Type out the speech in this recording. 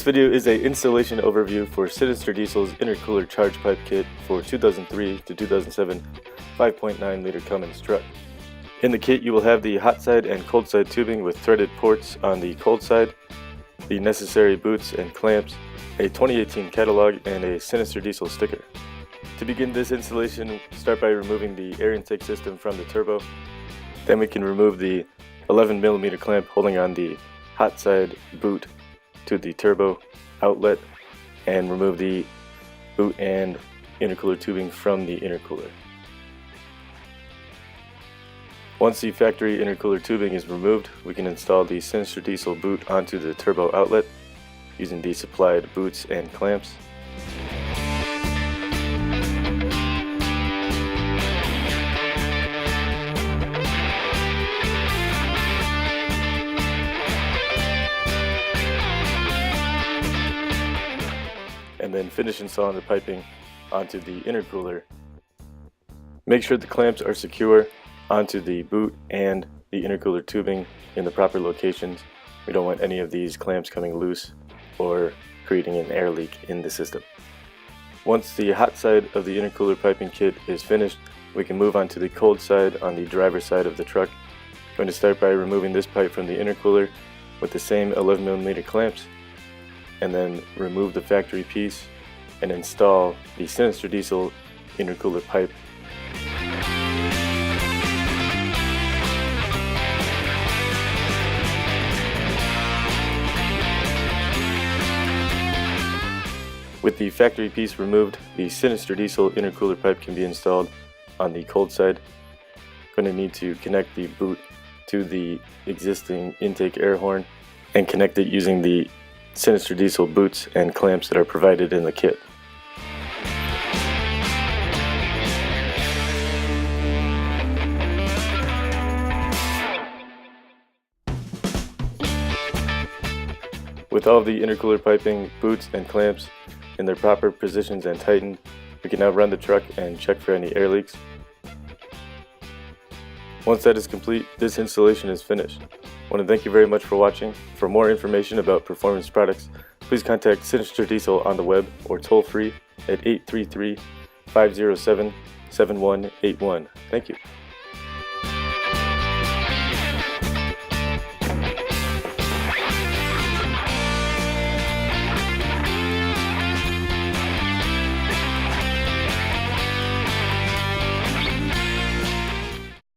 video is an installation overview for Sinister Diesel's intercooler charge pipe kit for 2003 to 2007 5.9L Cummins truck. In the kit you will have the hot side and cold side tubing with threaded ports on the cold side, the necessary boots and clamps, a 2018 catalog, and a Sinister Diesel sticker. To begin this installation, start by removing the air intake system from the turbo. Then we can remove the 11mm clamp holding on the hot side boot to the turbo outlet and remove the boot and intercooler tubing from the intercooler. Once the factory intercooler tubing is removed, we can install the Sinister Diesel boot onto the turbo outlet using the supplied boots and clamps. And then finish installing the piping onto the intercooler. Make sure the clamps are secure onto the boot and the intercooler tubing in the proper locations. We don't want any of these clamps coming loose or creating an air leak in the system. Once the hot side of the intercooler piping kit is finished, we can move on to the cold side on the driver's side of the truck. I'm going to start by removing this pipe from the intercooler with the same 11mm clamps, and then remove the factory piece and install the Sinister Diesel intercooler pipe. With the factory piece removed, the Sinister Diesel intercooler pipe can be installed on the cold side. Going to need to connect the boot to the existing intake air horn and connect it using the Sinister Diesel boots and clamps that are provided in the kit. With all of the intercooler piping, boots, and clamps in their proper positions and tightened, we can now run the truck and check for any air leaks. Once that is complete, this installation is finished. I want to thank you very much for watching. For more information about performance products, please contact Sinister Diesel on the web or toll free at 833-507-7181. Thank you.